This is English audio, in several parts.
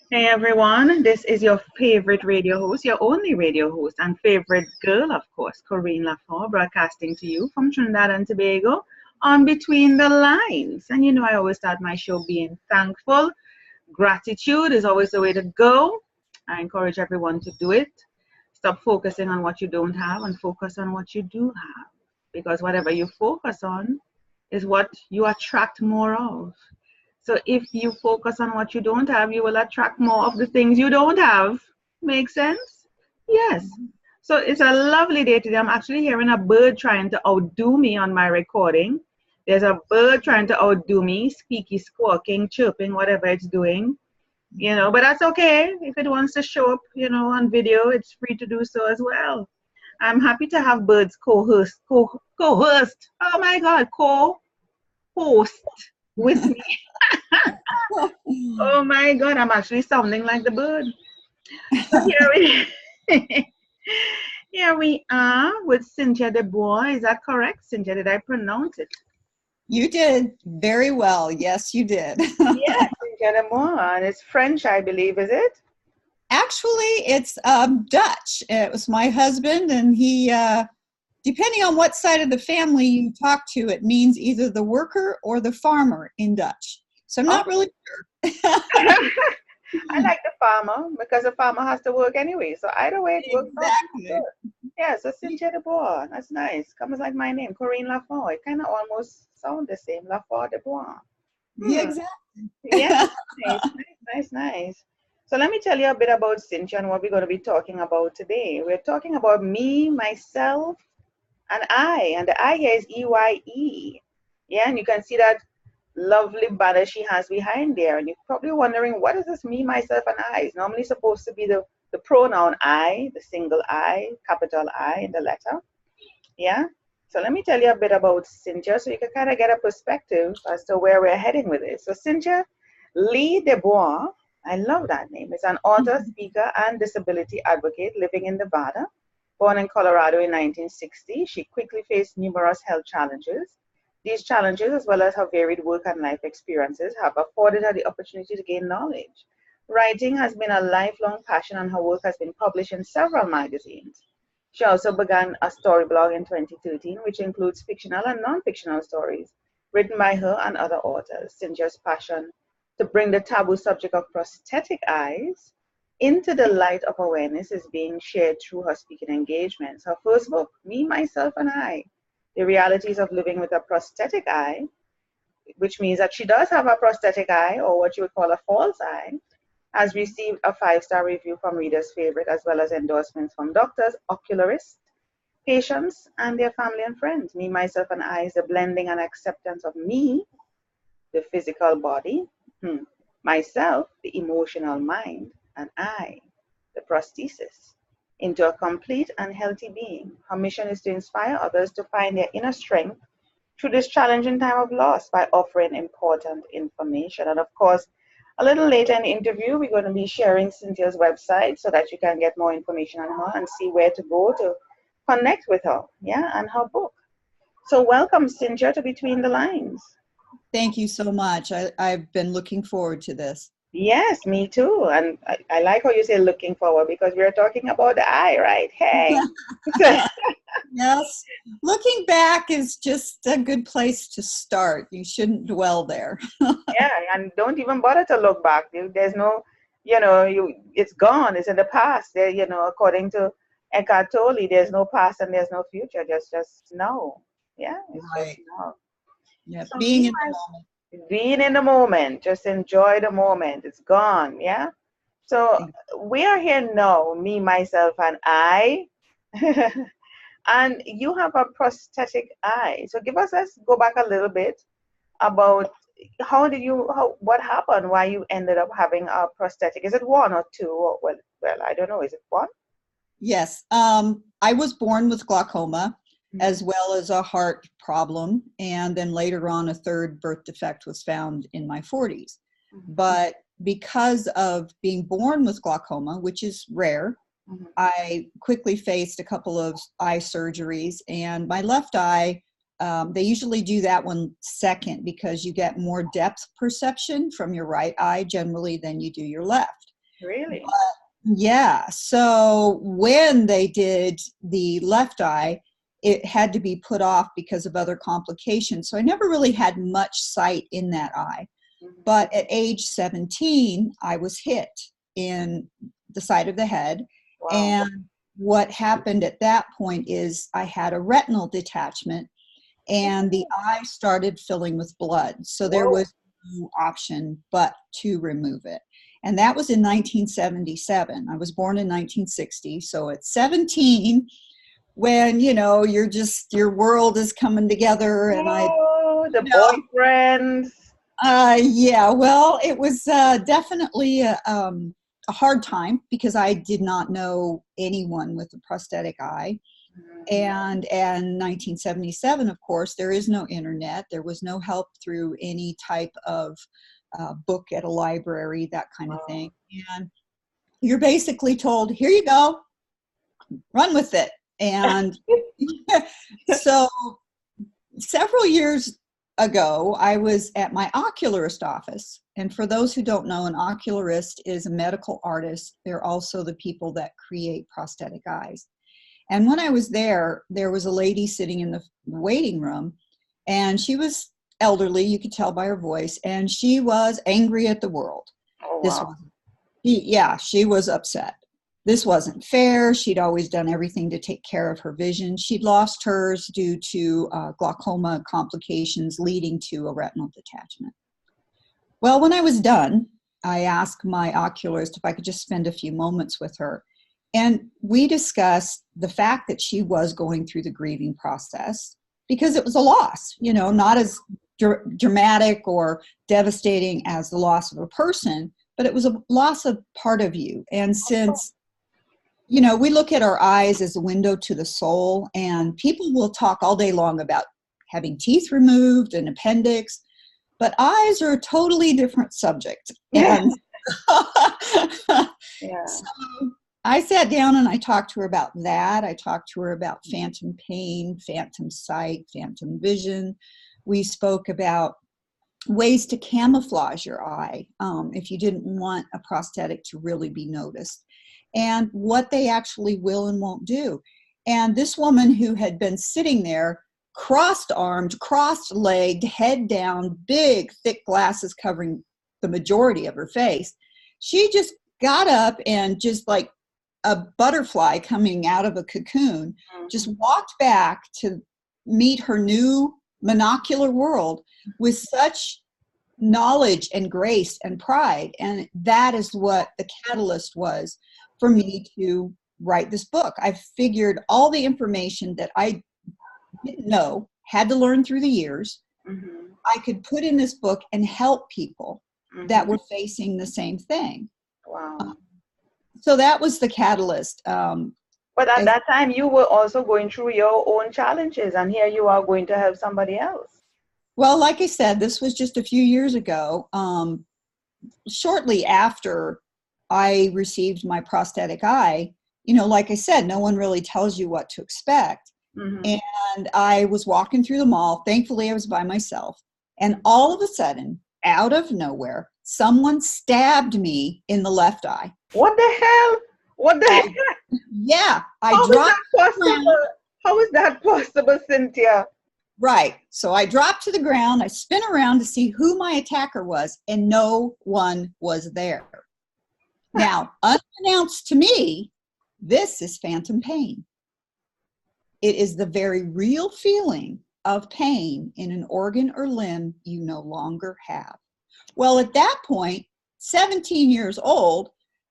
Hey everyone, this is your favorite radio host, your only radio host, and favorite girl, of course, Corinne Lafont, broadcasting to you from Trinidad and Tobago on Between the Lines. And you know, I always start my show being thankful. Gratitude is always the way to go. I encourage everyone to do it. Stop focusing on what you don't have and focus on what you do have. Because whatever you focus on is what you attract more of. So if you focus on what you don't have, you will attract more of the things you don't have. Make sense? Yes. So it's a lovely day today. I'm actually hearing a bird trying to outdo me on my recording. There's a bird trying to outdo me, squeaky, squawking, chirping, whatever it's doing. But that's okay. If it wants to show up, on video, it's free to do so as well. I'm happy to have birds co-host. Oh my God, co-host with me. Oh my God, I'm actually sounding like the bird. So here we are with Cynthia Dubois. Is that correct, Cynthia? Did I pronounce it? You did very well. Yes, you did. Yes, Cynthia Dubois. And it's French, I believe, is it? Actually, it's Dutch. It was my husband, and he, depending on what side of the family you talk to, it means either the worker or the farmer in Dutch. So I'm not really sure. I like the farmer because the farmer has to work anyway. So either way, it works out good. Yeah, so Cynthia Dubois. That's nice. Comes like my name, Corinne Lafont. It kind of almost sound the same, Lafont Dubois. Yeah, exactly. Yeah, nice. So let me tell you a bit about Cynthia and what we're going to be talking about today. We're talking about me, myself, and I. And the I here is EYE. Yeah, and you can see that lovely banner she has behind there. And you're probably wondering, what is this me, myself, and I? It's normally supposed to be the pronoun I, the single I, capital I in the letter. Yeah? So let me tell you a bit about Cynthia so you can kind of get a perspective as to where we're heading with it. So Cynthia Lee Dubois, I love that name, is an author, speaker, and disability advocate living in Nevada. Born in Colorado in 1960, she quickly faced numerous health challenges. These challenges, as well as her varied work and life experiences, have afforded her the opportunity to gain knowledge. Writing has been a lifelong passion, and her work has been published in several magazines. She also began a story blog in 2013, which includes fictional and non-fictional stories written by her and other authors. Cynthia's passion to bring the taboo subject of prosthetic eyes into the light of awareness is being shared through her speaking engagements. Her first book, Me, Myself, and I, The Realities of Living with a Prosthetic Eye, which means that she does have a prosthetic eye, or what you would call a false eye, has received a 5-star review from readers' favorite, as well as endorsements from doctors, ocularists, patients, and their family and friends. Me, Myself, and I is the blending and acceptance of me, the physical body, myself, the emotional mind, and I, the prosthesis, into a complete and healthy being. Her mission is to inspire others to find their inner strength through this challenging time of loss by offering important information. And of course, a little later in the interview, we're going to be sharing Cynthia's website so that you can get more information on her and see where to go to connect with her, yeah, and her book. So welcome, Cynthia, to Between the Lines. Thank you so much. I've been looking forward to this. Yes, me too. And I like how you say looking forward because we're talking about the eye, right? Hey. Yes. Looking back is just a good place to start. You shouldn't dwell there. Yeah, and don't even bother to look back. There's no, it's gone. It's in the past. There, according to Eckhart Tolle, there's no past and there's no future. Just now. Yeah, it's Right. just now. Yeah, So being in the moment. being in the moment, just enjoy the moment. It's gone. Yeah. So we are here now, me, myself, and I. And you have a prosthetic eye. So let's go back a little bit about what happened, why you ended up having a prosthetic. Is it one or two? Or, well, I don't know. Is it one? Yes. I was born with glaucoma as well as a heart problem. And then later on, a third birth defect was found in my 40s. But because of being born with glaucoma, which is rare, I quickly faced a couple of eye surgeries, and my left eye, they usually do that one second because you get more depth perception from your right eye generally than you do your left. Really? Yeah. So when they did the left eye, it had to be put off because of other complications. So I never really had much sight in that eye. Mhm. But at age 17, I was hit in the side of the head. Wow. And what happened at that point is I had a retinal detachment and the eye started filling with blood. So there Whoa. was no option but to remove it. And that was in 1977. I was born in 1960. So at 17, when, you know, your world is coming together and Oh, the you know, boyfriends. yeah, well, it was definitely a hard time because I did not know anyone with a prosthetic eye. Mhm. And in 1977, of course, there is no internet. There was no help through any type of book at a library, that kind of Wow. thing. And you're basically told, here you go, run with it. And so several years ago, I was at my ocularist office. And for those who don't know, an ocularist is a medical artist. They're also the people that create prosthetic eyes. And when I was there, there was a lady sitting in the waiting room, and she was elderly, you could tell by her voice, and she was angry at the world. Oh, This wow. was, yeah, she was upset. This wasn't fair. She'd always done everything to take care of her vision. She'd lost hers due to glaucoma complications leading to a retinal detachment. Well, when I was done, I asked my oculist if I could just spend a few moments with her. And we discussed the fact that she was going through the grieving process because it was a loss, you know, not as dramatic or devastating as the loss of a person, but it was a loss of part of you. And since, you know, we look at our eyes as a window to the soul, and people will talk all day long about having teeth removed, an appendix, but eyes are a totally different subject. And Yeah. so I sat down and I talked to her about that. I talked to her about phantom pain, phantom sight, phantom vision. We spoke about ways to camouflage your eye if you didn't want a prosthetic to really be noticed, and what they actually will and won't do. And this woman who had been sitting there, crossed-armed, crossed-legged, head down, big, thick glasses covering the majority of her face, she just got up and just like a butterfly coming out of a cocoon, just walked back to meet her new monocular world with such knowledge and grace and pride. And that is what the catalyst was for me to write this book. I figured all the information that I didn't know, had to learn through the years, Mm-hmm. I could put in this book and help people that Mm-hmm. were facing the same thing. Wow. So that was the catalyst. But at I, that time, you were also going through your own challenges, and here you are going to help somebody else. well, like I said, this was just a few years ago. Shortly after I received my prosthetic eye, you know, like I said, no one really tells you what to expect. Mm-hmm. And I was walking through the mall. Thankfully, I was by myself. And all of a sudden, out of nowhere, someone stabbed me in the left eye. What the hell? What the And hell? yeah, I How is dropped that to the ground. possible? How is that possible, Cynthia? Right. So I dropped to the ground. I spin around to see who my attacker was, and no one was there. Now, unbeknownst to me, this is phantom pain. It is the very real feeling of pain in an organ or limb you no longer have. Well, at that point, 17 years old,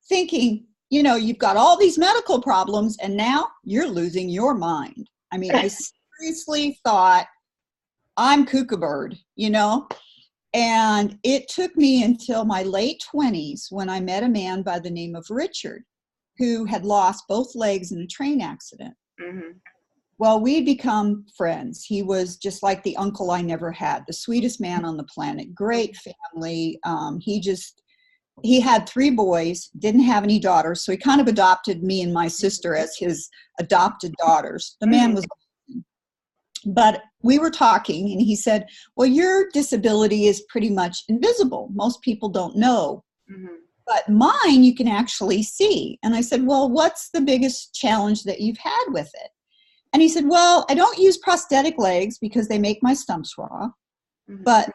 thinking, you know, you've got all these medical problems and now you're losing your mind. I mean, I seriously thought, I'm kookaburd, you know? And it took me until my late 20s when I met a man by the name of Richard, who had lost both legs in a train accident. Mm-hmm. Well, we'd become friends. He was just like the uncle I never had, the sweetest man on the planet, great family. He had 3 boys, didn't have any daughters, so he kind of adopted me and my sister as his adopted daughters. The man was, but we were talking and he said, well, your disability is pretty much invisible. Most people don't know Mm-hmm. but mine you can actually see. And I said, well, what's the biggest challenge that you've had with it? And he said, well, I don't use prosthetic legs because they make my stumps raw. But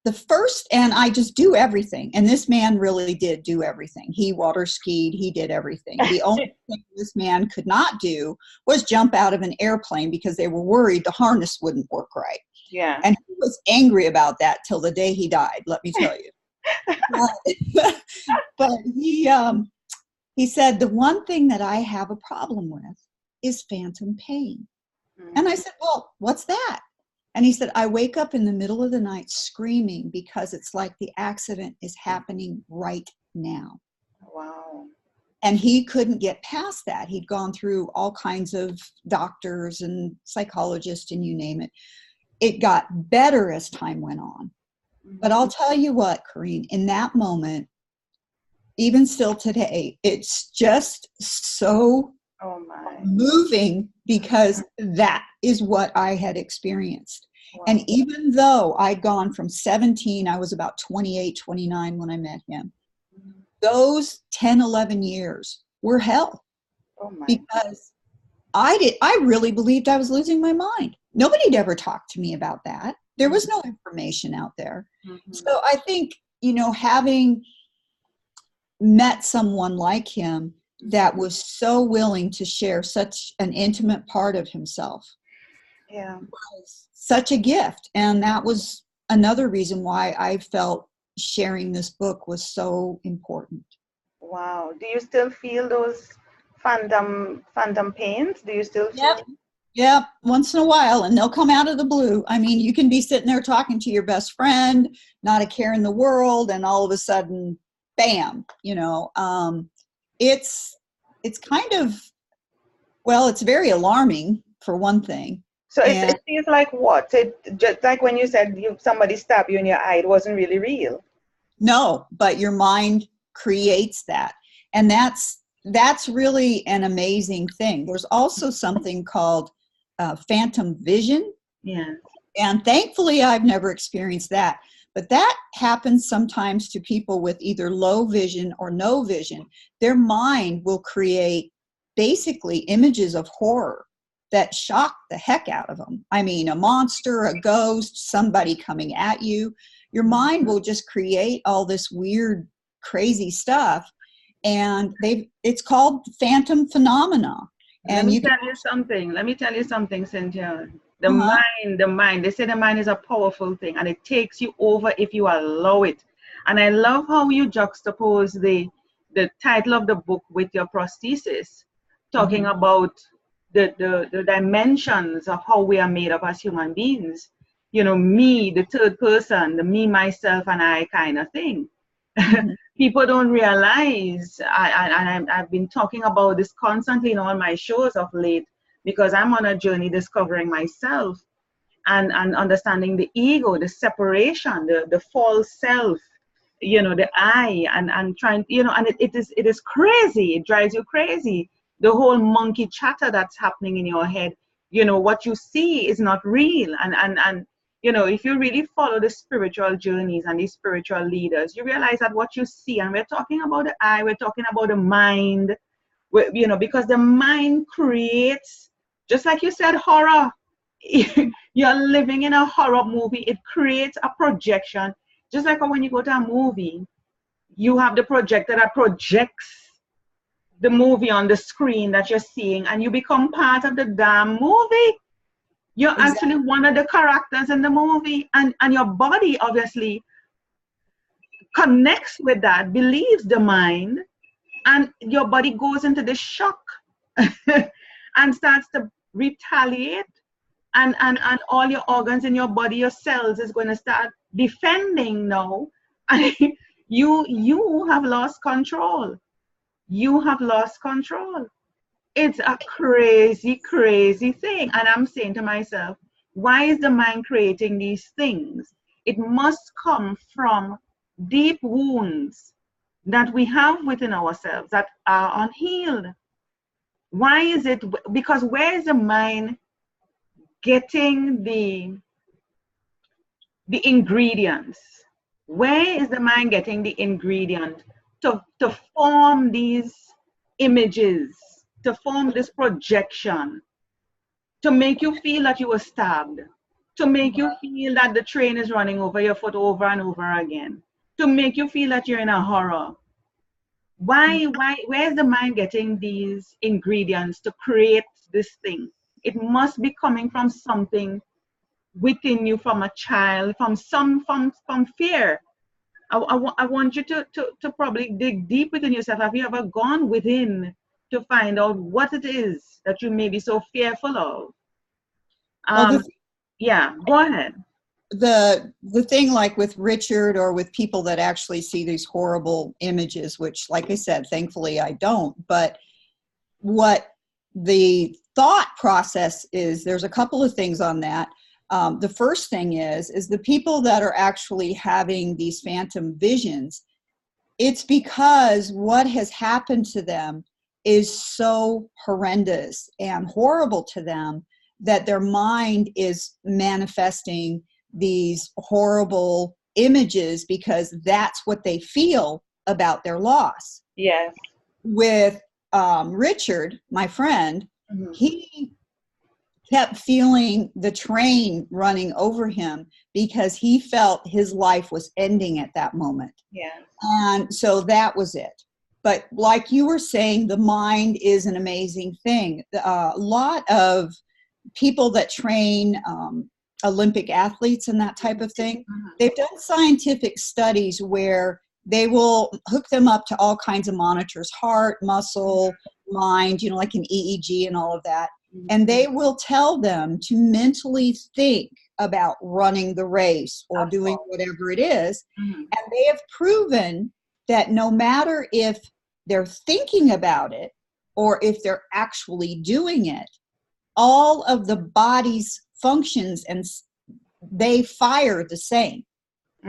the first, and I just do everything. And this man really did do everything. He water skied, he did everything. The only thing this man could not do was jump out of an airplane because they were worried the harness wouldn't work right. Yeah. And he was angry about that till the day he died, let me tell you. But he said, the one thing that I have a problem with is phantom pain. And I said, well, what's that? And he said, I wake up in the middle of the night screaming because it's like the accident is happening right now. Wow. And he couldn't get past that. He'd gone through all kinds of doctors and psychologists and you name it. It got better as time went on. But I'll tell you what, Corrine, in that moment, even still today, it's just so moving because that is what I had experienced. Wow. And even though I'd gone from 17, I was about 28, 29 when I met him. Those 10, 11 years were hell because I really believed I was losing my mind. Nobody'd ever talked to me about that. There was no information out there. So I think, you know, having met someone like him that was so willing to share such an intimate part of himself was such a gift. And that was another reason why I felt sharing this book was so important. Wow. Do you still feel those phantom pains? Do you still feel? Yep, once in a while, and they'll come out of the blue. I mean, you can be sitting there talking to your best friend, not a care in the world, and all of a sudden, bam, you know, it's kind of, well, it's very alarming for one thing. So it feels like what? It just like when you said somebody stabbed you in your eye, it wasn't really real. No, but your mind creates that, and that's really an amazing thing. There's also something called phantom vision. Yeah. And thankfully, I've never experienced that. But that happens sometimes to people with either low vision or no vision. Their mind will create basically images of horror that shock the heck out of them. I mean, a monster, a ghost, somebody coming at you. Your mind will just create all this weird, crazy stuff. And it's called phantom phenomena. And Let me tell you something, Cynthia. The mind, they say the mind is a powerful thing and it takes you over if you allow it. And I love how you juxtapose the title of the book with your prosthesis, talking about the dimensions of how we are made up as human beings. You know, me, the third person, the me, myself, and I kind of thing. People don't realize, I've been talking about this constantly in all my shows of late, because I'm on a journey discovering myself and understanding the ego, the separation, the false self, you know, the I, and trying, you know, and it is crazy. It drives you crazy. The whole monkey chatter that's happening in your head, you know, what you see is not real. And you know, if you really follow the spiritual journeys and these spiritual leaders, you realize that what you see, and we're talking about the eye, we're talking about the mind, you know, because the mind creates, just like you said, horror. You're living in a horror movie. It creates a projection. Just like when you go to a movie, you have the projector that projects the movie on the screen that you're seeing, and you become part of the damn movie. You're actually one of the characters in the movie, and your body obviously connects with that, believes the mind, and your body goes into this shock and starts to retaliate, and all your organs in your body, your cells, is going to start defending now. And you have lost control. You have lost control. It's a crazy, crazy thing. And I'm saying to myself, why is the mind creating these things? It must come from deep wounds that we have within ourselves that are unhealed. Why is it? Because where is the mind getting the ingredients? Where is the mind getting the ingredient to form these images, to form this projection, to make you feel that you were stabbed, to make you feel that the train is running over your foot over and over again, to make you feel that you're in a horror. Where's the mind getting these ingredients to create this thing? It must be coming from something within you, from a child, from fear. I want you to probably dig deep within yourself. Have you ever gone within to find out what it is that you may be so fearful of? Well, Yeah, go ahead. the thing, like with Richard or with people that actually see these horrible images, which, like I said, thankfully I don't, but what the thought process is, there's a couple of things on that. The first thing is the people that are actually having these phantom visions, it's because what has happened to them is so horrendous and horrible to them that their mind is manifesting these horrible images because that's what they feel about their loss. Yes. With Richard, my friend, he kept feeling the train running over him because he felt his life was ending at that moment. Yeah. And so that was it. But like you were saying, the mind is an amazing thing. A lot of people that train Olympic athletes and that type of thing, they've done scientific studies where they will hook them up to all kinds of monitors, heart, muscle, mind, like an EEG and all of that. And they will tell them to mentally think about running the race or doing whatever it is. And they have proven that no matter if they're thinking about it or if they're actually doing it, all of the body's functions and they fire the same.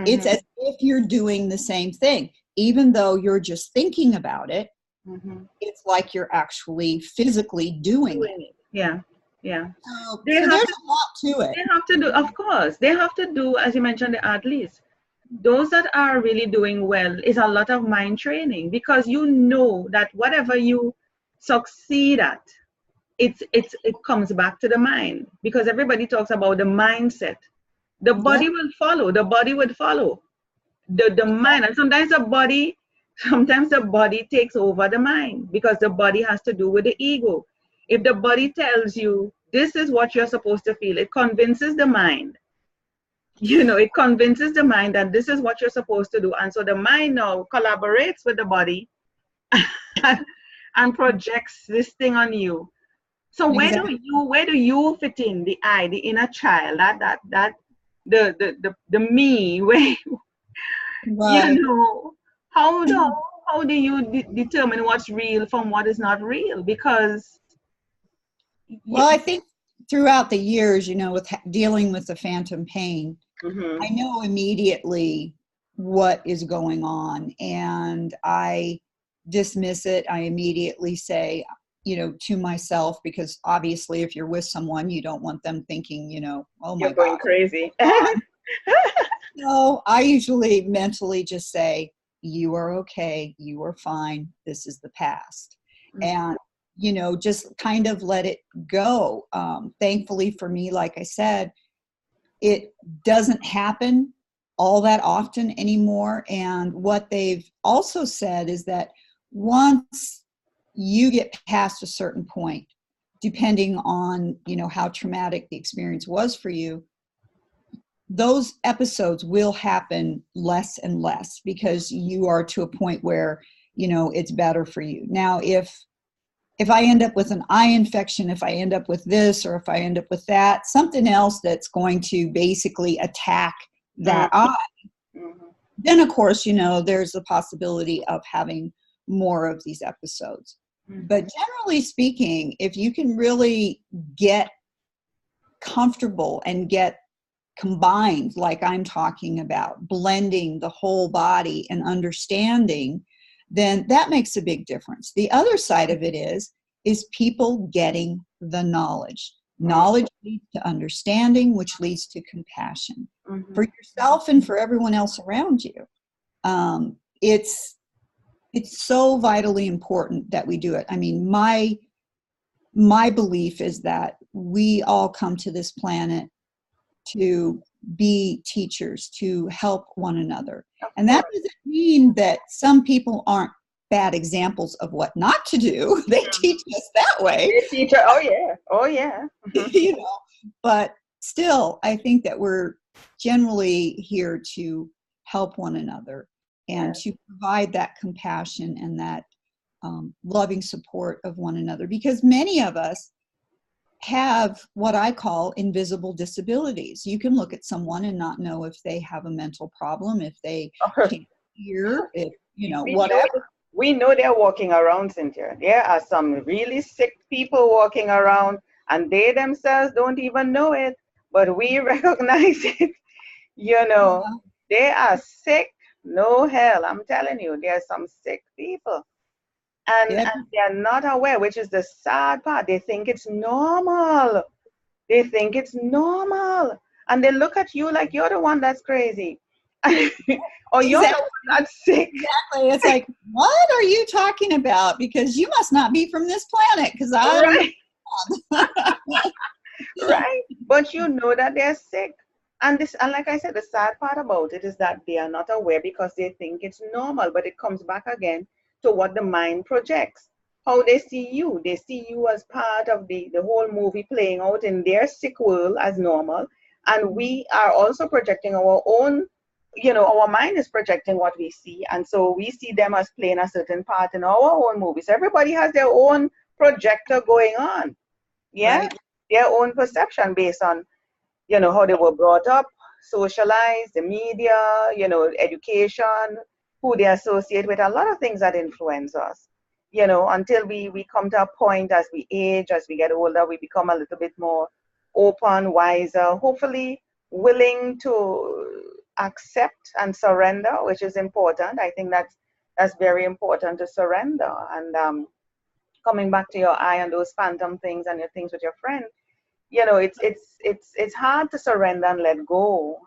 It's as if you're doing the same thing. Even though you're just thinking about it, it's like you're actually physically doing it. Yeah, yeah. So there's a lot to it. They have to do, of course, they have to do, as you mentioned, the athletes. Those that are really doing well is a lot of mind training, because you know that whatever you succeed at, it comes back to the mind, because everybody talks about the mindset. The body will follow. The body would follow. The mind, and sometimes the body takes over the mind, because the body has to do with the ego. If the body tells you this is what you're supposed to feel, it convinces the mind. It convinces the mind that this is what you're supposed to do, and so the mind now collaborates with the body and projects this thing on you. So where do you fit in? The I, the inner child, the me, where how do you determine what's real from what is not real? Because I think throughout the years, with dealing with the phantom pain, I know immediately what is going on, and I dismiss it. I immediately say, to myself, because obviously if you're with someone, you don't want them thinking, oh my God, you're going crazy. No, I usually mentally just say, you are okay, you are fine, this is the past. And, just kind of let it go. Thankfully for me, like I said, it doesn't happen all that often anymore. And what they've also said is that once you get past a certain point, depending on, how traumatic the experience was for you, those episodes will happen less and less, because you are to a point where, it's better for you. Now, if I end up with an eye infection, if I end up with this, or if I end up with that, something else that's going to basically attack that eye, then of course, there's the possibility of having more of these episodes. But generally speaking, if you can really get comfortable and get combined, like I'm talking about, blending the whole body and understanding, then that makes a big difference. The other side of it is people getting the knowledge. Knowledge leads to understanding, which leads to compassion for yourself and for everyone else around you. It's so vitally important that we do it. I mean, my belief is that we all come to this planet to be teachers, to help one another. And that doesn't mean that some people aren't bad examples of what not to do. They teach us that way. They teach us, oh yeah, oh yeah. You know, but still, I think that we're generally here to help one another and to provide that compassion and that loving support of one another, because many of us have what I call invisible disabilities. You can look at someone and not know if they have a mental problem, if they can't hear, if, you know, whatever. We know they're walking around, Cynthia. There are some really sick people walking around, and they themselves don't even know it, but we recognize it. You know, they are sick. No hell, I'm telling you, there are some sick people. And they're not aware, which is the sad part. They think it's normal. They think it's normal. And they look at you like you're the one that's crazy. Or you're the one that's sick. Exactly. It's like, what are you talking about? Because you must not be from this planet. Because Right. Right. But you know that they're sick. And like I said, the sad part about it is that they are not aware because they think it's normal. But it comes back again to what the mind projects, how they see you. They see you as part of the whole movie playing out in their sick world as normal. And we are also projecting our own, you know, our mind is projecting what we see. And so we see them as playing a certain part in our own movies. Everybody has their own projector going on. Yeah. Right. Their own perception based on, you know, how they were brought up, socialized, the media, you know, education, who they associate with, a lot of things that influence us, you know, until we come to a point as we age, as we get older, we become a little bit more open, wiser, hopefully willing to accept and surrender, which is important. I think that's very important, to surrender. And coming back to your eye and those phantom things and your things with your friend, you know, it's hard to surrender and let go,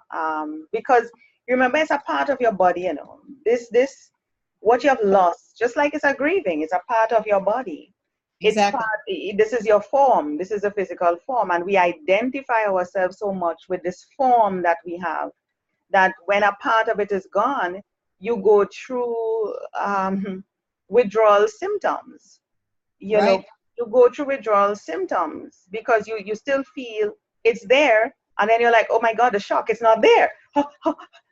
because remember, it's a part of your body. You know, this what you have lost, just like it's a grieving, it's a part of your body. Exactly. This is your form. This is a physical form, and we identify ourselves so much with this form that we have, that when a part of it is gone, you go through withdrawal symptoms. You know, you go through withdrawal symptoms because you still feel it's there, and then you're like, oh my God, the shock, it's not there.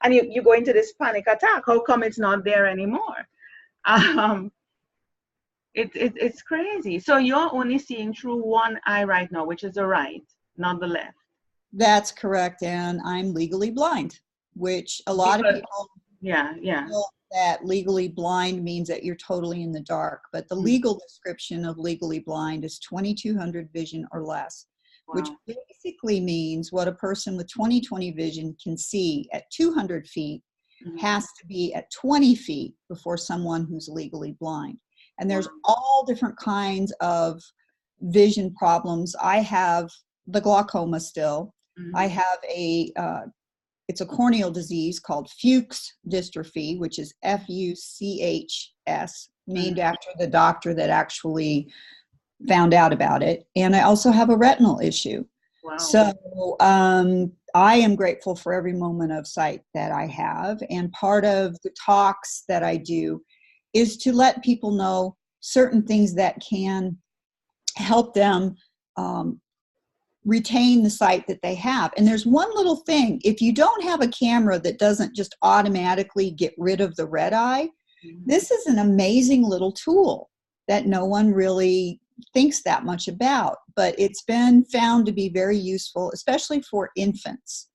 And you go into this panic attack. How come it's not there anymore? It's crazy. So you're only seeing through one eye right now, which is the right, not the left. That's correct. And I'm legally blind, which a lot of people know that legally blind means that you're totally in the dark. But the legal description of legally blind is 2200 vision or less, which basically means what a person with 20/20 vision can see at 200 feet has to be at 20 feet before someone who's legally blind. And there's all different kinds of vision problems. I have the glaucoma still. I have it's a corneal disease called Fuchs dystrophy, which is Fuchs, named after the doctor that actually found out about it. And I also have a retinal issue. Wow. So I am grateful for every moment of sight that I have. And part of the talks that I do is to let people know certain things that can help them retain the sight that they have. And there's one little thing: if you don't have a camera that doesn't just automatically get rid of the red eye, this is an amazing little tool that no one really thinks that much about, but it's been found to be very useful, especially for infants,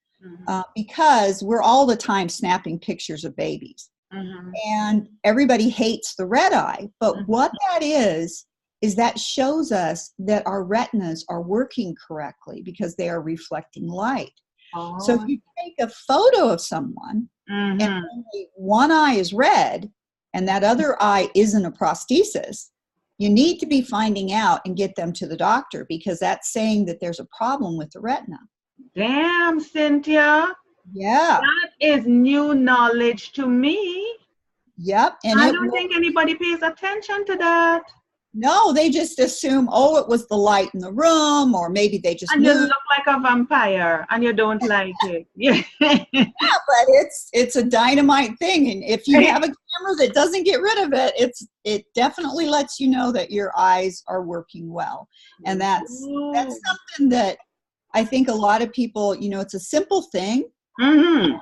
because we're all the time snapping pictures of babies. And everybody hates the red eye, but what that is that shows us that our retinas are working correctly because they are reflecting light. So if you take a photo of someone and only one eye is red and that other eye isn't a prosthesis, you need to be finding out and get them to the doctor, because that's saying that there's a problem with the retina. Damn, Cynthia. Yeah. That is new knowledge to me. Yep. And I don't think anybody pays attention to that. no, they just assume, oh, it was the light in the room, or maybe they just And you moved. look like a vampire and you don't like it. Yeah. Yeah, but it's a dynamite thing. And if you have a camera that doesn't get rid of it, it definitely lets you know that your eyes are working well. And that's something that I think a lot of people, you know, it's a simple thing. Mm-hmm.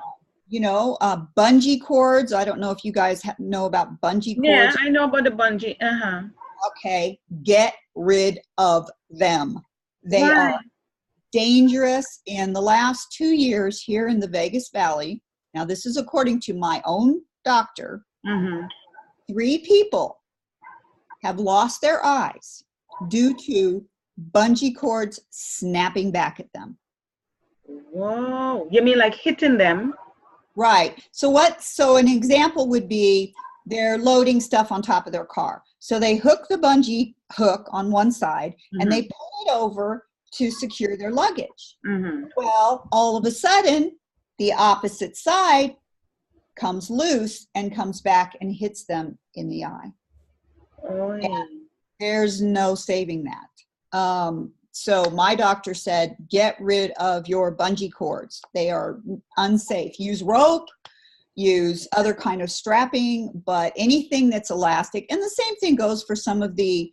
You know, bungee cords. I don't know if you guys know about bungee cords. Yeah, I know about the bungee. Uh-huh. Okay, get rid of them. They Why? are dangerous. In the last 2 years here in the Vegas Valley, now this is according to my own doctor, 3 people have lost their eyes due to bungee cords snapping back at them. Whoa. You mean like hitting them? Right. So an example would be they're loading stuff on top of their car. So they hook the bungee hook on one side and they pull it over to secure their luggage. Well, all of a sudden, the opposite side comes loose and comes back and hits them in the eye. Oh, yeah. There's no saving that. So my doctor said, get rid of your bungee cords. They are unsafe. Use rope, use other kind of strapping, but anything that's elastic. And the same thing goes for some of the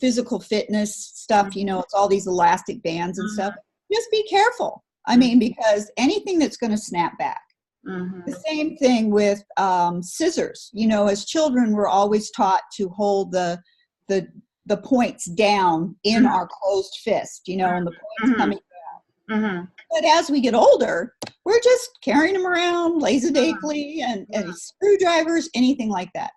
physical fitness stuff. You know, it's all these elastic bands and stuff. Just be careful. I mean, because anything that's going to snap back. The same thing with scissors. You know, as children, we're always taught to hold the points down in our closed fist, you know, and the points coming down. But as we get older, we're just carrying them around laissez-daintly and screwdrivers, anything like that.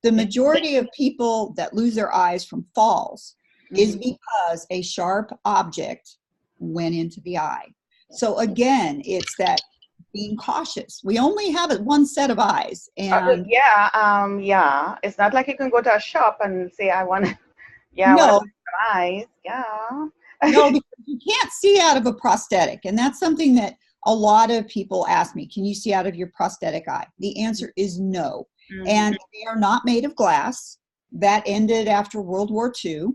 The majority of people that lose their eyes from falls is because a sharp object went into the eye. So again, it's that being cautious. We only have one set of eyes. And yeah. It's not like you can go to a shop and say, I want to, I want to put some eyes. Yeah. No, because you can't see out of a prosthetic. And that's something that a lot of people ask me, can you see out of your prosthetic eye? The answer is no. And they are not made of glass. That ended after World War II.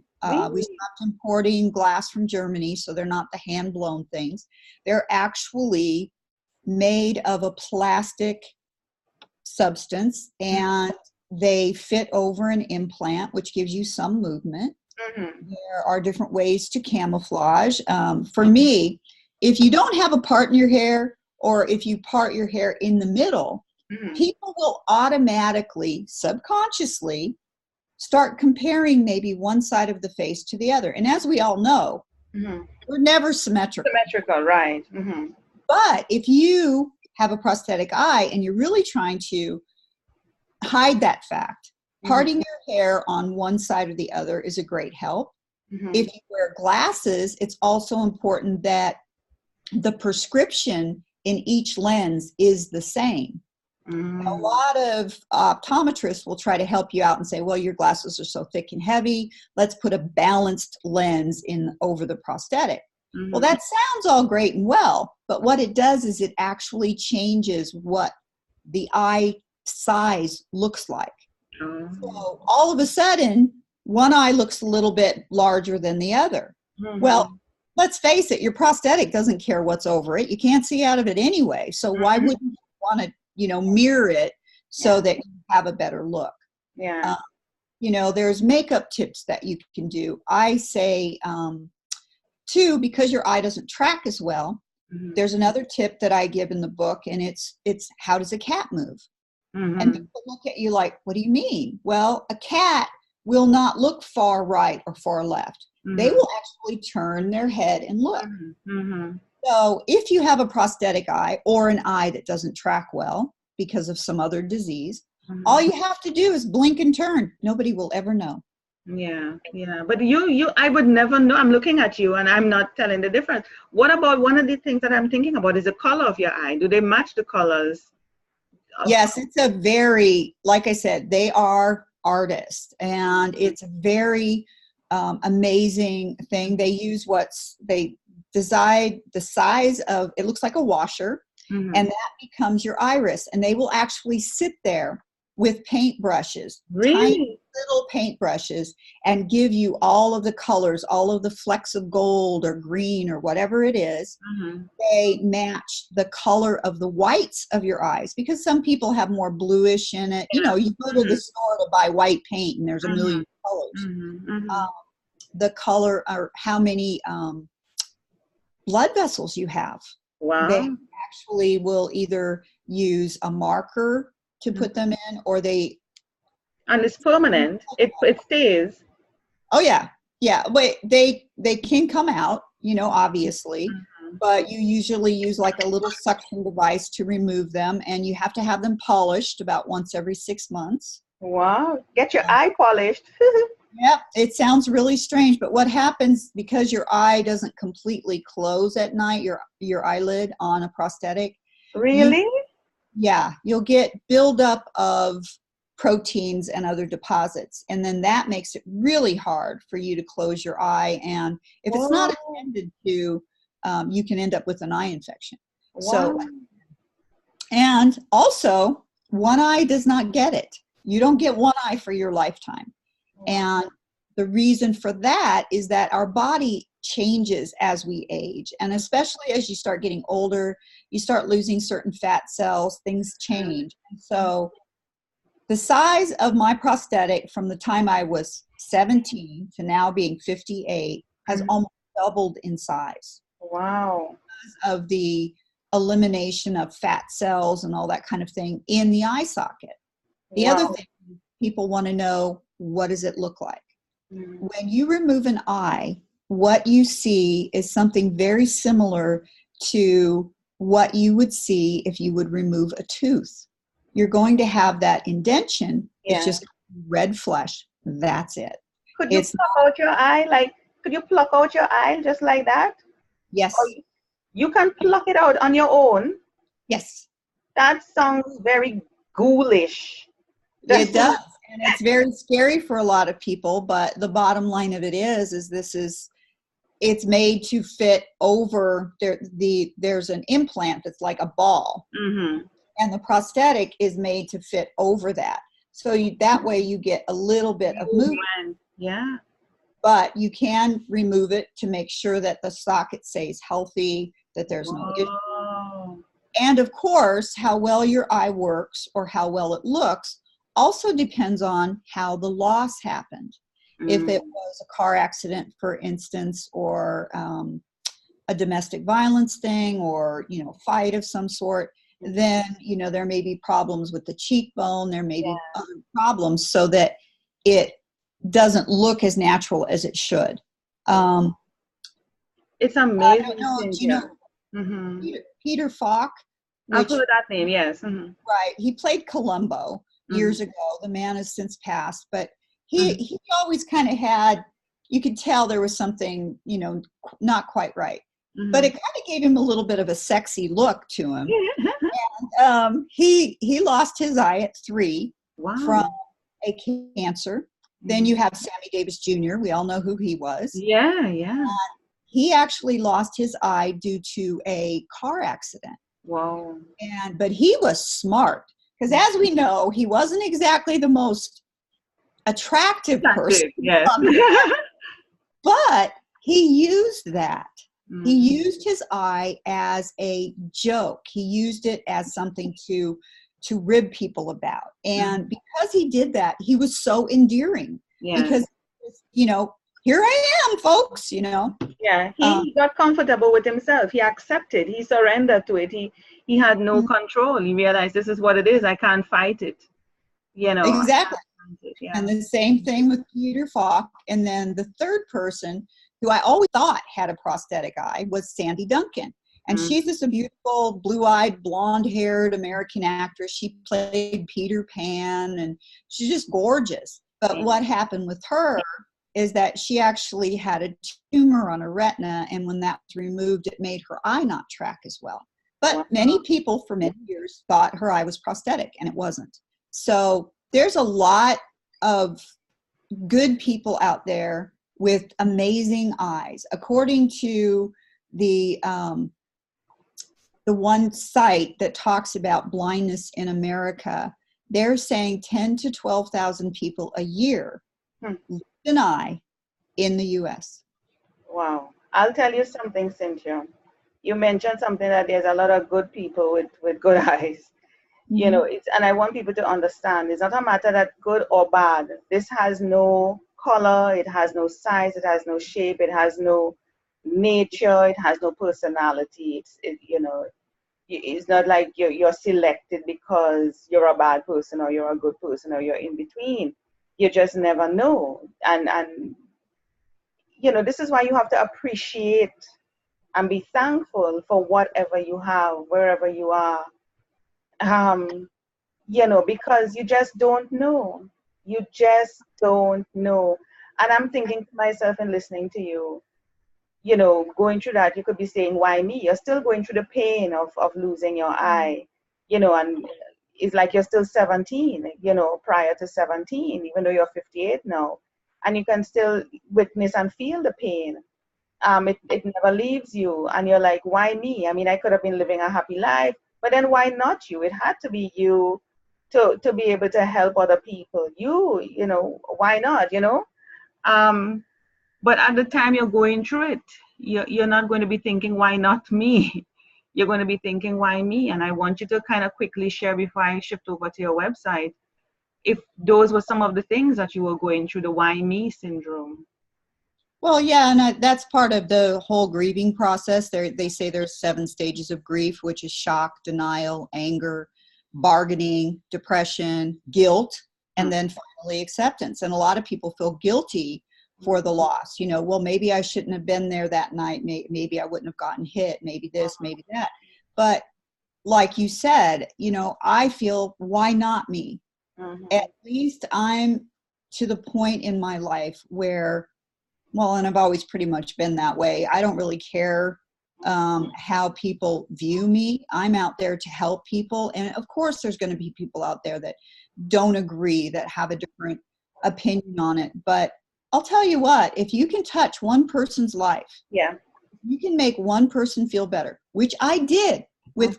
We stopped importing glass from Germany, so they're not the hand-blown things. They're actually made of a plastic substance, and they fit over an implant, which gives you some movement. There are different ways to camouflage. For me, if you don't have a part in your hair, or if you part your hair in the middle, people will automatically, subconsciously, start comparing maybe one side of the face to the other. And as we all know, we're never symmetrical. Symmetrical, right. But if you have a prosthetic eye and you're really trying to hide that fact, parting your hair on one side or the other is a great help. If you wear glasses, it's also important that the prescription in each lens is the same. A lot of optometrists will try to help you out and say, well, your glasses are so thick and heavy, let's put a balanced lens in over the prosthetic. Well, that sounds all great and well, but what it does is it actually changes what the eye size looks like. So all of a sudden, one eye looks a little bit larger than the other. Well, let's face it, your prosthetic doesn't care what's over it. You can't see out of it anyway. So why wouldn't you want to, you know, mirror it so that you have a better look? You know, there's makeup tips that you can do. I say, too, because your eye doesn't track as well, there's another tip that I give in the book, and it's how does a cat move? And people look at you like, what do you mean? Well, a cat will not look far right or far left. They will actually turn their head and look. So if you have a prosthetic eye or an eye that doesn't track well because of some other disease, all you have to do is blink and turn. Nobody will ever know. But I would never know. I'm looking at you and I'm not telling the difference. What about one of the things that I'm thinking about is the color of your eye? Do they match the colors? Yes, it's a very, like I said, they are artists, and it's a very amazing thing. They use they decide the size of, it looks like a washer, and that becomes your iris, and they will actually sit there with paintbrushes, tiny Really? little paintbrushes, and give you all of the colors, all of the flecks of gold or green or whatever it is. They match the color of the whites of your eyes, because some people have more bluish in it. You know, you go to the store to buy white paint and there's a million colors. The color, or how many blood vessels you have. They Wow. actually will either use a marker to put them in, or they. And it's permanent. It stays. Oh yeah, yeah. Wait, they can come out, you know, obviously, but you usually use like a little suction device to remove them, and you have to have them polished about once every 6 months. Wow. Get your eye polished. Yep, it sounds really strange, but what happens, because your eye doesn't completely close at night, your eyelid on a prosthetic, Really? you'll get buildup of proteins and other deposits, and then that makes it really hard for you to close your eye, and if it's not attended to, you can end up with an eye infection. So, and also, one eye does not get it. You don't get one eye for your lifetime. And the reason for that is that our body changes as we age. And especially as you start getting older, you start losing certain fat cells, things change. And so the size of my prosthetic from the time I was 17 to now being 58 has almost doubled in size. Wow. Because of the elimination of fat cells and all that kind of thing in the eye socket. The other thing people want to know, what does it look like? When you remove an eye, what you see is something very similar to what you would see if you would remove a tooth. You're going to have that indention. It's just red flesh. That's it. Could you pluck out your eye? Like, could you pluck out your eye just like that? Yes. Or you can pluck it out on your own? Yes. That sounds very ghoulish. It does. And it's very scary for a lot of people, but the bottom line of it is it's made to fit over there's an implant that's like a ball, and the prosthetic is made to fit over that. So that way you get a little bit of movement. Yeah. But you can remove it to make sure that the socket stays healthy, that there's no issue. And of course, how well your eye works or how well it looks also depends on how the loss happened. If it was a car accident, for instance, or a domestic violence thing, or, you know, fight of some sort, then, you know, there may be problems with the cheekbone, there may be other problems, so that it doesn't look as natural as it should. It's amazing. I don't know, do you know Peter Falk? I've heard that name, yes. Right, he played Columbo years ago. The man has since passed, but he always kind of had, you could tell there was something, you know, not quite right. But it kind of gave him a little bit of a sexy look to him. And he lost his eye at 3 from a cancer. Then you have Sammy Davis Jr. We all know who he was. He actually lost his eye due to a car accident. Wow. But he was smart, because as we know, he wasn't exactly the most attractive person. Yes. But he used that. He used his eye as a joke. He used it as something to rib people about. And because he did that, he was so endearing. Because, you know, here I am, folks, you know. Yeah, he got comfortable with himself. He accepted. He surrendered to it. He had no control. He realized, this is what it is. I can't fight it. You know. Exactly. And the same thing with Peter Falk. And then the third person, who I always thought had a prosthetic eye, was Sandy Duncan. And she's this beautiful, blue-eyed, blonde-haired American actress. She played Peter Pan, and she's just gorgeous. But what happened with her is that she actually had a tumor on her retina, and when that was removed, it made her eye not track as well. But many people for many years thought her eye was prosthetic, and it wasn't. So there's a lot of good people out there with amazing eyes. According to the one site that talks about blindness in America, they're saying 10 to 12,000 people a year deny in the US. Wow. I'll tell you something, Cynthia. You mentioned something that there's a lot of good people with good eyes. You know, it's, and I want people to understand it's not a matter that good or bad. This has no color, it has no size, it has no shape, it has no nature, it has no personality. You know, it's not like you're selected because you're a bad person or you're a good person or you're in between. You just never know. And you know, this is why you have to appreciate and be thankful for whatever you have, wherever you are. You know, because you just don't know. You just don't know. And I'm thinking to myself and listening to you, you know, going through that, you could be saying, why me? You're still going through the pain of losing your eye, you know, and it's like you're still 17, you know, prior to 17, even though you're 58 now. And you can still witness and feel the pain. It never leaves you. And you're like, why me? I mean, I could have been living a happy life, but then why not you? It had to be you to be able to help other people. You know, why not, you know? But at the time you're going through it, you're not going to be thinking, why not me? You're going to be thinking, why me? And I want you to kind of quickly share before I shift over to your website, if those were some of the things that you were going through, the why me syndrome. Well, yeah, and that's part of the whole grieving process. They say there's 7 stages of grief, which is shock, denial, anger, bargaining, depression, guilt, and then finally acceptance. And a lot of people feel guilty for the loss. You know, well, maybe I shouldn't have been there that night. Maybe I wouldn't have gotten hit. Maybe this, maybe that. But like you said, you know, I feel, why not me? At least I'm to the point in my life where, well, and I've always pretty much been that way. I don't really care how people view me. I'm out there to help people. And of course, there's going to be people out there that don't agree, that have a different opinion on it. But I'll tell you what, if you can touch one person's life, you can make one person feel better, which I did with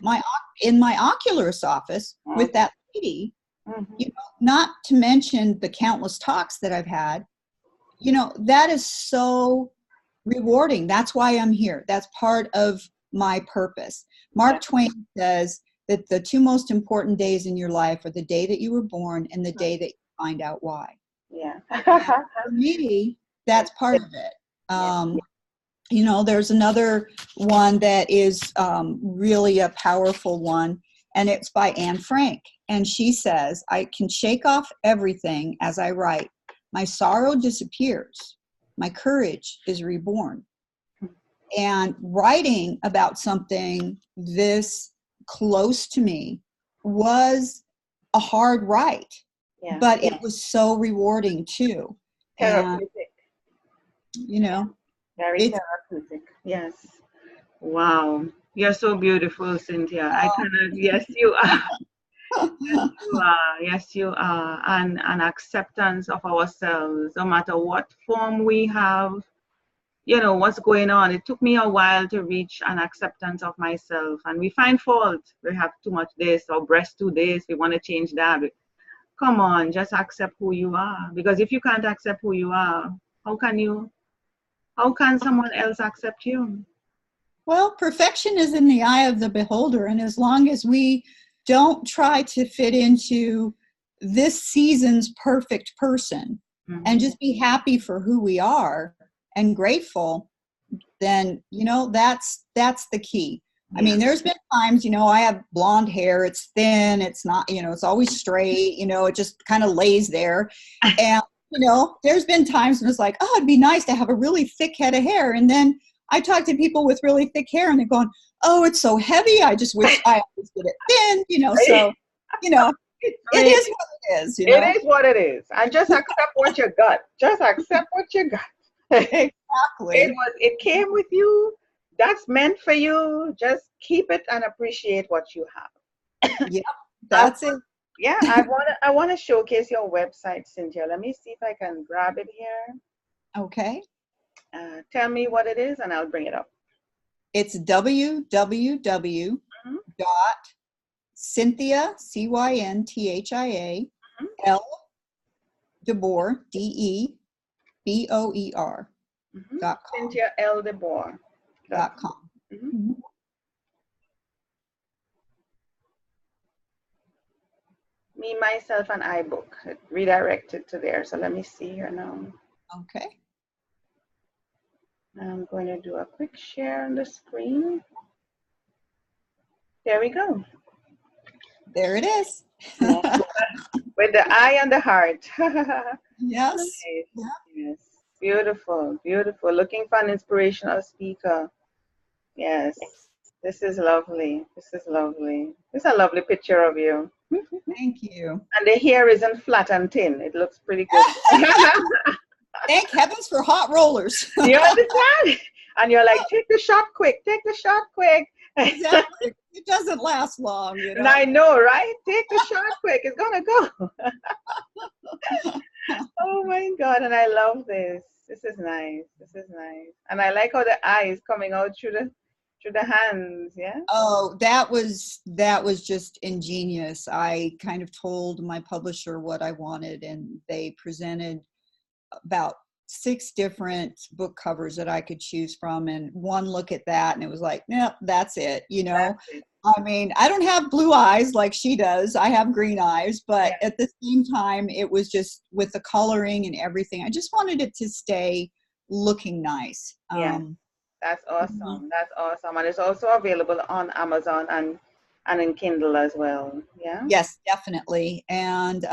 in my oculist office with that lady, you know, not to mention the countless talks that I've had. You know, that is so rewarding. That's why I'm here. That's part of my purpose. Mark Twain says that the 2 most important days in your life are the day that you were born and the day that you find out why. Yeah. For me, that's part of it. You know, there's another one that is really a powerful one, and it's by Anne Frank. And she says, I can shake off everything as I write. My sorrow disappears. My courage is reborn. And writing about something this close to me was a hard write, but it was so rewarding too. Therapeutic. And, you know, very therapeutic. Yes. Wow. You're so beautiful, Cynthia. I cannot, yes, you are. Yes, you are. Yes, you are. And an acceptance of ourselves, no matter what form we have, you know, what's going on. It took me a while to reach an acceptance of myself. And we find fault. We have too much this, or breast too this. We want to change that. Come on, just accept who you are. Because if you can't accept who you are, how can someone else accept you? Well, perfection is in the eye of the beholder. And as long as we don't try to fit into this season's perfect person and just be happy for who we are and grateful, then, you know, that's the key. I mean, there's been times, you know, I have blonde hair, it's thin, it's not, you know, it's always straight, you know, it just kind of lays there. And, you know, there's been times when it's like, oh, it'd be nice to have a really thick head of hair. And then I talk to people with really thick hair and they're going, oh, it's so heavy. I just wish I always did it thin, you know, so, you know, it is what it is, you know. It is what it is. And just accept what you got. Just accept what you got. Exactly. It came with you. That's meant for you. Just keep it and appreciate what you have. Yeah, that's it. Yeah, I wanna showcase your website, Cynthia. Let me see if I can grab it here. Okay. Tell me what it is and I'll bring it up. It's www.cynthia Cynthia, Cynthia, L. DeBoer, DEBOER .com. Cynthia L. DeBoer. .com. Me, Myself, and I book. It redirected to there. So let me see here now. Okay. I'm going to do a quick share on the screen. There we go. There it is. Yeah. With the eye and the heart. Yes. Nice. Yeah. Yes. Beautiful, beautiful. Looking for an inspirational speaker. Yes. This is lovely. This is lovely. It's a lovely picture of you. Thank you. And the hair isn't flat and thin. It looks pretty good. Thank heavens for hot rollers. You understand? And you're like, take the shot quick. Take the shot quick. Exactly. It doesn't last long, you know. And I know, right? Take the shot quick. It's gonna go. Oh my God! And I love this. This is nice. This is nice. And I like how the eye is coming out through the hands. Yeah. Oh, that was just ingenious. I kind of told my publisher what I wanted, and they presented about 6 different book covers that I could choose from, and one look at that and it was like, nope, that's it, you know. I mean, I don't have blue eyes like she does. I have green eyes, but at the same time, it was just with the coloring and everything. I just wanted it to stay looking nice. Yeah, that's awesome. That's awesome. And it's also available on Amazon and in Kindle as well. Yeah. Yes, definitely. And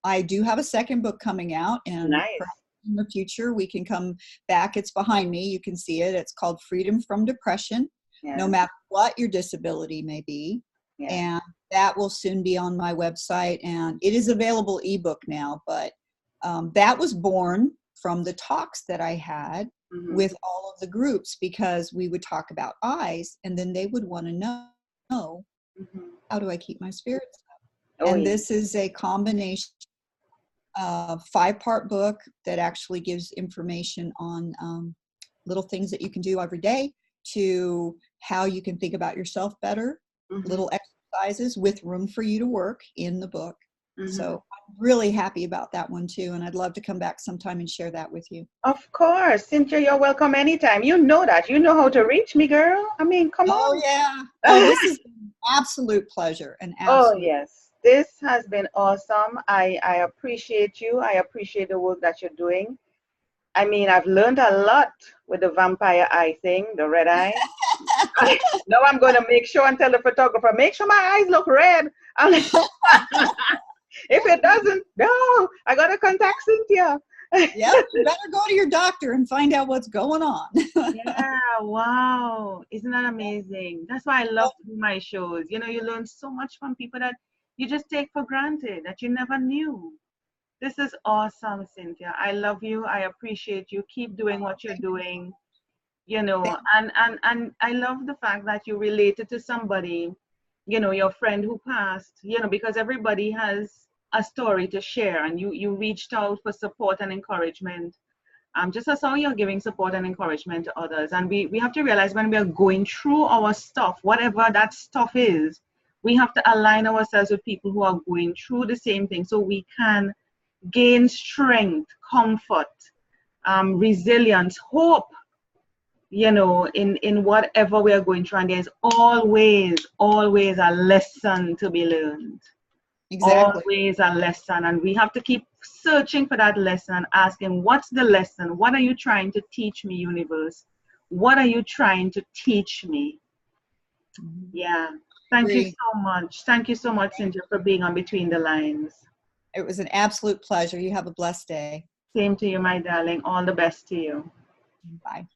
I do have a second book coming out, and nice. In the future we can come back. It's behind me. You can see it. It's called Freedom from Depression. No matter what your disability may be. And that will soon be on my website, and it is available ebook now, but that was born from the talks that I had with all of the groups, because we would talk about eyes, and then they would want to know how do I keep my spirits up? And this is a combination of 5-part book that actually gives information on little things that you can do every day, to how you can think about yourself better, little exercises with room for you to work in the book. So I'm really happy about that one too, and I'd love to come back sometime and share that with you. Of course, Cynthia, you're welcome anytime. You know that. You know how to reach me, girl. I mean, come on. Oh yeah. Oh, this is an absolute pleasure. Oh yes, this has been awesome. I appreciate you. I appreciate the work that you're doing. I mean, I've learned a lot with the vampire eye thing, the red eye. Now I'm going to make sure and tell the photographer, make sure my eyes look red. If it doesn't, no, I got to contact Cynthia. Yeah, you better go to your doctor and find out what's going on. Yeah, wow. Isn't that amazing? That's why I love to do my shows. You know, you learn so much from people that you just take for granted, that you never knew. This is awesome, Cynthia. I love you. I appreciate you. Keep doing what you're doing. You know, and I love the fact that you related to somebody, you know, your friend who passed, you know, because everybody has a story to share, and you reached out for support and encouragement. Just as how you're giving support and encouragement to others. And we have to realize when we are going through our stuff, whatever that stuff is, we have to align ourselves with people who are going through the same thing, so we can gain strength, comfort, resilience, hope, you know, in whatever we are going through. And there's always a lesson to be learned. Exactly. Always a lesson. And we have to keep searching for that lesson and asking, what's the lesson? What are you trying to teach me, universe? What are you trying to teach me? Yeah. Thank you so much. Thank you so much, Cynthia, for being on Between the Lines. It was an absolute pleasure. You have a blessed day. Same to you, my darling. All the best to you. Bye.